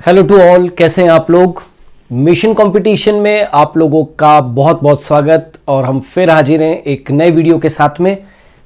Hello to all, कैसे हैं आप लोग। मिशन कंपटीशन में आप लोगों का बहुत बहुत स्वागत और हम फिर हाजिर हैं एक नए वीडियो के साथ में।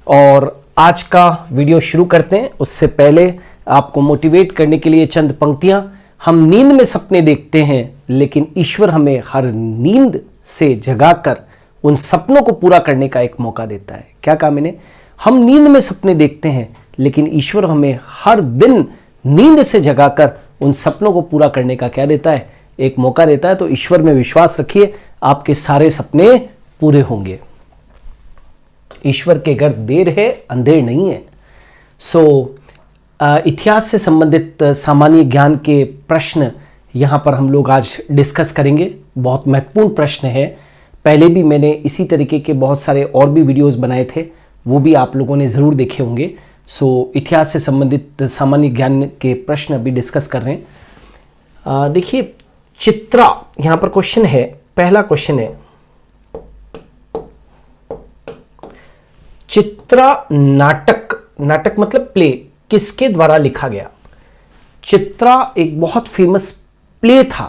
और आज का वीडियो शुरू करते हैं उससे पहले आपको मोटिवेट करने के लिए चंद पंक्तियां। हम नींद में सपने देखते हैं लेकिन ईश्वर हमें हर नींद से जगाकर उन सपनों को पूरा करने का एक मौका देता है। क्या कहा मैंने? हम नींद में सपने देखते हैं लेकिन ईश्वर हमें हर दिन नींद से जगाकर उन सपनों को पूरा करने का क्या देता है? एक मौका देता है। तो ईश्वर में विश्वास रखिए, आपके सारे सपने पूरे होंगे। ईश्वर के घर देर है, अंधेर नहीं है। इतिहास से संबंधित सामान्य ज्ञान के प्रश्न यहां पर हम लोग आज डिस्कस करेंगे। बहुत महत्वपूर्ण प्रश्न है। पहले भी मैंने इसी तरीके के बहुत सारे और भी वीडियोस बनाए थे, वो भी आप लोगों ने ज़रूर देखे होंगे। इतिहास से संबंधित सामान्य ज्ञान के प्रश्न अभी डिस्कस कर रहे हैं। देखिए, चित्रा यहां पर क्वेश्चन है। पहला क्वेश्चन है, चित्रा नाटक मतलब प्ले किसके द्वारा लिखा गया? चित्रा एक बहुत फेमस प्ले था।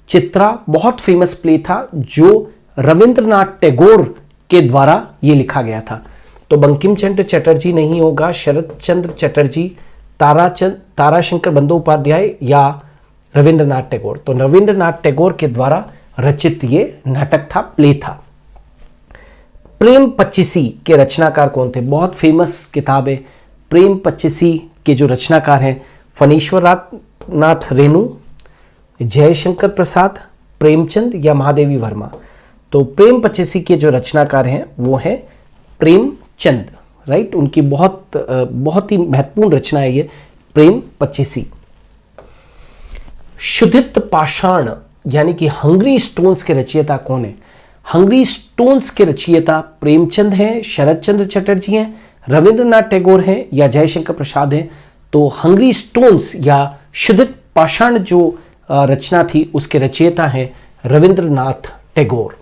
चित्रा बहुत फेमस प्ले था जो रविंद्रनाथ टैगोर के द्वारा यह लिखा गया था। तो बंकिम चंद्र चटर्जी नहीं होगा, शरद चंद्र चटर्जी, ताराशंकर बंदोपाध्याय या रविंद्रनाथ टैगोर। तो रविंद्रनाथ टैगोर के द्वारा रचित ये नाटक था, प्ले था। प्रेम पच्चीसी के रचनाकार कौन थे? बहुत फेमस किताब है। प्रेम पच्चीसी के जो रचनाकार हैं फणीश्वर नाथ रेणु, जयशंकर प्रसाद, प्रेमचंद या महादेवी वर्मा। तो प्रेम पच्चीसी के जो रचनाकार हैं वो हैं प्रेमचंद, राइट। उनकी बहुत ही महत्वपूर्ण रचना है ये प्रेम पच्चीसी। क्षुधित पाषाण यानी कि हंग्री स्टोन्स के रचयिता कौन है? हंग्री स्टोन्स के रचयिता प्रेमचंद हैं, शरद चंद्र चटर्जी हैं, रविंद्रनाथ टैगोर हैं या जयशंकर प्रसाद हैं। तो हंग्री स्टोन्स या क्षुधित पाषाण जो रचना थी उसके रचयिता हैं रविंद्रनाथ टैगोर।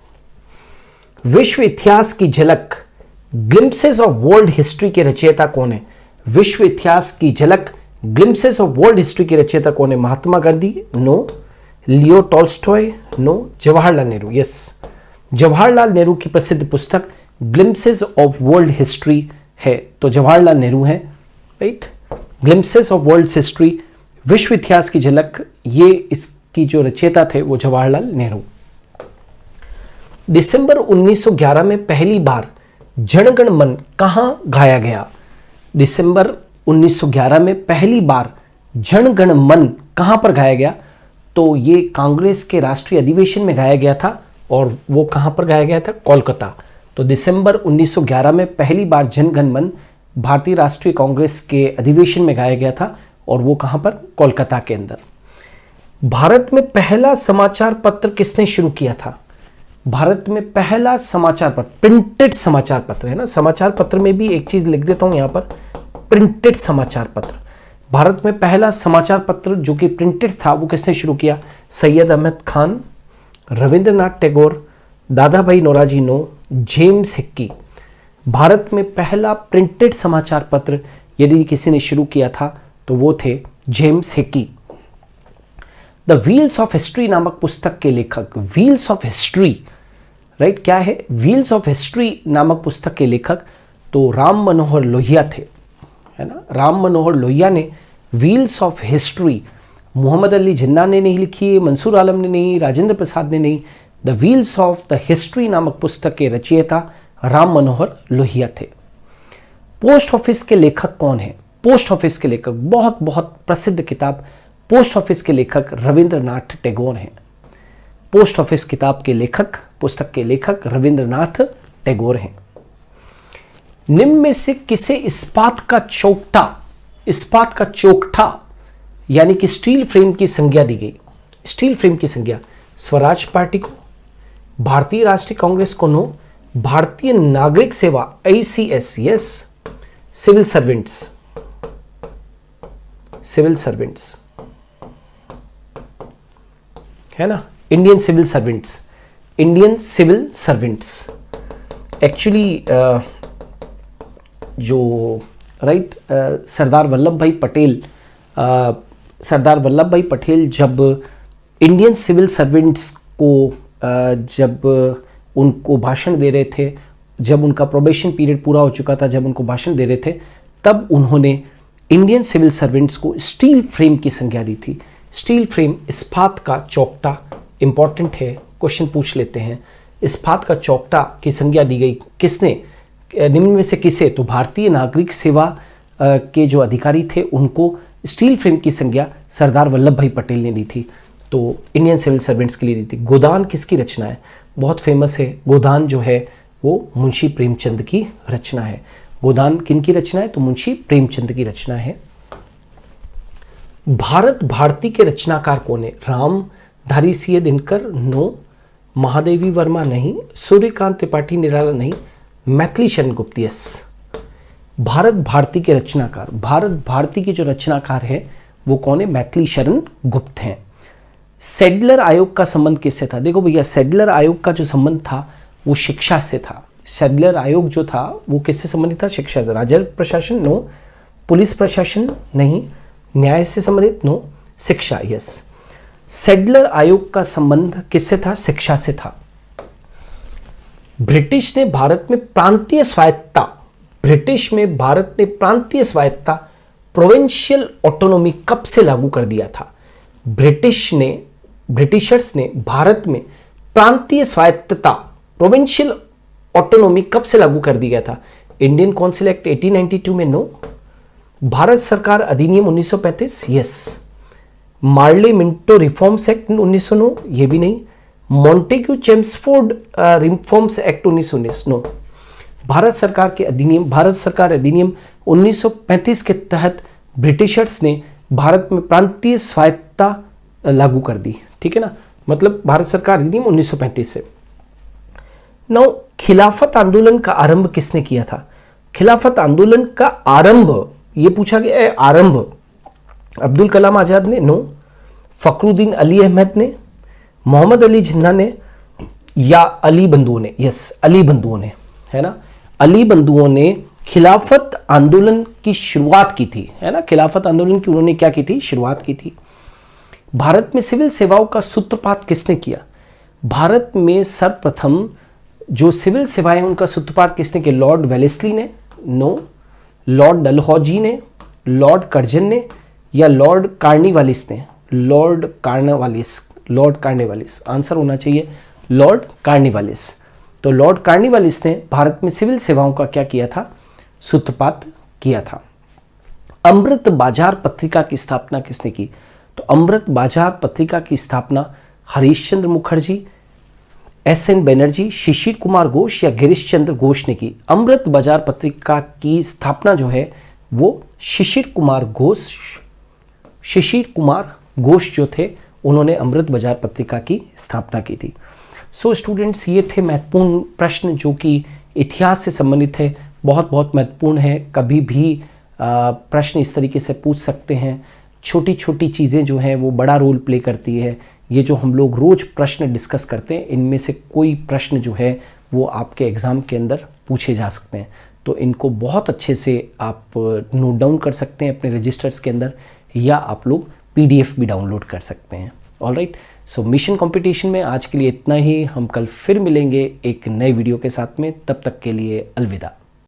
विश्व इतिहास की झलक ग्लिम्पसेस ऑफ वर्ल्ड हिस्ट्री के रचयिता कौन है? विश्व इतिहास की झलक ग्लिम्पसेस ऑफ वर्ल्ड हिस्ट्री के रचयिता कौन है? Mahatma Gandhi? No. Leo Tolstoy? No. Jawaharlal Nehru? Yes. Jawaharlal Nehru की प्रसिद्ध पुस्तक ग्लिम्पसेस ऑफ वर्ल्ड हिस्ट्री है। तो जवाहरलाल नेहरू है, right. Glimpses of world history, विश्व इतिहास की झलक, ये इसकी जो रचयिता थे वो जवाहरलाल नेहरू। दिसंबर 1911 में पहली बार जन गण मन कहां गाया गया? दिसंबर 1911 में पहली बार जन गण मन कहां पर गाया गया? तो ये कांग्रेस के राष्ट्रीय अधिवेशन में गाया गया था। और वो कहां पर गाया गया था? कोलकाता। तो दिसंबर 1911 में पहली बार जन गण मन भारतीय राष्ट्रीय कांग्रेस के अधिवेशन में गाया गया था और वो कहां पर? कोलकाता के अंदर। भारत में पहला समाचार पत्र किसने शुरू किया था? भारत में पहला समाचार पत्र, प्रिंटेड समाचार पत्र है ना, समाचार पत्र में भी एक चीज लिख देता हूं यहां पर, प्रिंटेड समाचार पत्र। भारत में पहला समाचार पत्र जो कि प्रिंटेड था वो किसने शुरू किया? सैयद अहमद खान, रविंद्रनाथ टैगोर, दादा भाई नौरोजी, जेम्स हिक्की। भारत में पहला प्रिंटेड समाचार पत्र यदि किसी ने शुरू किया था तो वो थे James Hickey. The wheels of history नामक पुस्तक के लेखक, व्हील्स ऑफ हिस्ट्री, राइट, क्या है? व्हील्स ऑफ हिस्ट्री नामक पुस्तक के लेखक तो राम मनोहर लोहिया थे, है ना। राम मनोहर लोहिया ने wheels of history, Mohammed Ali Jinnah ने नहीं लिखी है, मंसूर आलम ने नहीं, राजेंद्र प्रसाद ने नहीं। The wheels of the history नामक पुस्तक के रचयिता राम मनोहर लोहिया थे। पोस्ट ऑफिस के लेखक कौन है? पोस्ट ऑफिस के लेखक, बहुत प्रसिद्ध किताब पोस्ट ऑफिस के लेखक रविंद्रनाथ टैगोर हैं। पोस्ट ऑफिस किताब के लेखक, पुस्तक के लेखक रविंद्रनाथ टैगोर हैं। निम्न में से किसे इस्पात का चौकठा यानी कि स्टील फ्रेम की संज्ञा दी गई? स्टील फ्रेम की संज्ञा स्वराज पार्टी को, भारतीय राष्ट्रीय कांग्रेस को, नो, भारतीय नागरिक सेवा ICS, यस, सिविल सर्वेंट्स है ना, इंडियन सिविल सर्वेंट्स एक्चुअली जो राइट सरदार वल्लभ भाई पटेल सरदार वल्लभ भाई पटेल जब इंडियन सिविल सर्वेंट्स को जब उनको भाषण दे रहे थे, जब उनका प्रोबेशन पीरियड पूरा हो चुका था, जब उनको भाषण दे रहे थे, तब उन्होंने इंडियन सिविल सर्वेंट्स को स्टील फ्रेम की संज्ञा दी थी। स्टील फ्रेम इस्पात का चौकटा, इंपॉर्टेंट है, क्वेश्चन पूछ लेते हैं। इस्पात का चौकटा की संज्ञा दी गई किसने, निम्न में से किसे? तो भारतीय नागरिक सेवा के जो अधिकारी थे उनको स्टील फ्रेम की संज्ञा सरदार वल्लभ भाई पटेल ने दी थी, तो इंडियन सिविल सर्वेंट्स के लिए दी थी। गोदान किसकी रचना है? बहुत फेमस है गोदान जो है वो मुंशी प्रेमचंद की रचना है। गोदान किन की रचना है? तो मुंशी प्रेमचंद की रचना है। भारत भारती के रचनाकार कौन है? रामधारी सिंह दिनकर नो, महादेवी वर्मा नहीं, सूर्यकांत त्रिपाठी निराला नहीं, मैथिली शरण गुप्त यस। भारत भारती के रचनाकार, भारत भारती के जो रचनाकार है वो कौन है? मैथिली शरण गुप्त हैं। सेडलर आयोग का संबंध किससे था? देखो भैया, सेडलर आयोग का जो संबंध था वो शिक्षा से था। सेडलर आयोग जो था वो किससे संबंधित था? शिक्षा से। राजस्व प्रशासन नो, पुलिस प्रशासन नहीं, न्याय से संबंधित नो, शिक्षा यस। सेडलर आयोग का संबंध किससे था? शिक्षा से था। ब्रिटिश ने भारत में प्रांतीय स्वायत्तता, ब्रिटिश में भारत ने प्रांतीय स्वायत्तता, प्रोविंशियल ऑटोनॉमी कब से लागू कर दिया था? ब्रिटिशर्स ने भारत में प्रांतीय स्वायत्तता, प्रोविंशियल ऑटोनॉमी कब से लागू कर दिया था? इंडियन काउंसिल एक्ट 1892 में नो, भारत सरकार अधिनियम 1935 yes, Morley Minto reforms act 1909 ये भी नहीं, Montagu Chelmsford reforms act 1919 no. Bharat सरकार अधिनियम 1935 के तहत ब्रिटिशर्स ने भारत में प्रांतीय स्वायत्तता लागू कर दी, ठीक है ना, मतलब भारत सरकार अधिनियम 1935 से। नौ, खिलाफत आंदोलन का आरंभ किसने किया था? खिलाफत आंदोलन का आरंभ ये पूछा गया है, आरंभ अब्दुल कलाम आजाद ने नो, फखरुद्दीन अली अहमद ने, मोहम्मद अली जिन्ना ने या अली बंधुओं ने? यस, अली बंधुओं ने, है ना, अली बंधुओं ने खिलाफत आंदोलन की शुरुआत की थी, है ना, खिलाफत आंदोलन की उन्होंने क्या की थी? शुरुआत की थी। भारत में सिविल सेवाओं का सूत्रपात किसने किया? भारत में सर्वप्रथम जो सिविल सेवाएं उनका सूत्रपात किसने किया? लॉर्ड वेलेस्ली ने नो, लॉर्ड डलहौजी ने, लॉर्ड कर्जन ने या लॉर्ड कार्निवालिस ने? लॉर्ड कार्निवालिस आंसर होना चाहिए, लॉर्ड कार्निवालिस। तो लॉर्ड कार्निवालिस ने भारत में सिविल सेवाओं का क्या किया था? सूत्रपात किया था। अमृत बाजार पत्रिका की स्थापना किसने की? तो अमृत बाजार पत्रिका की स्थापना हरीश चंद्र मुखर्जी, एस.एन. बनर्जी, शिशिर कुमार घोष या गिरीश चंद्र घोष ने की? अमृत बाजार पत्रिका की स्थापना जो है वो शिशिर कुमार घोष जो थे उन्होंने अमृत बाजार पत्रिका की स्थापना की थी। सो स्टूडेंट्स, ये थे महत्वपूर्ण प्रश्न जो कि इतिहास से संबंधित है, बहुत बहुत महत्वपूर्ण है। कभी भी प्रश्न इस तरीके से पूछ सकते हैं। छोटी छोटी चीज़ें जो हैं वो बड़ा रोल प्ले करती है। ये जो हम लोग रोज़ प्रश्न डिस्कस करते हैं, इनमें से कोई प्रश्न जो है वो आपके एग्ज़ाम के अंदर पूछे जा सकते हैं, तो इनको बहुत अच्छे से आप नोट डाउन कर सकते हैं अपने रजिस्टर्स के अंदर, या आप लोग PDF भी डाउनलोड कर सकते हैं। ऑलराइट, सो मिशन कंपटीशन में आज के लिए इतना ही। हम कल फिर मिलेंगे एक नए वीडियो के साथ में, तब तक के लिए अलविदा।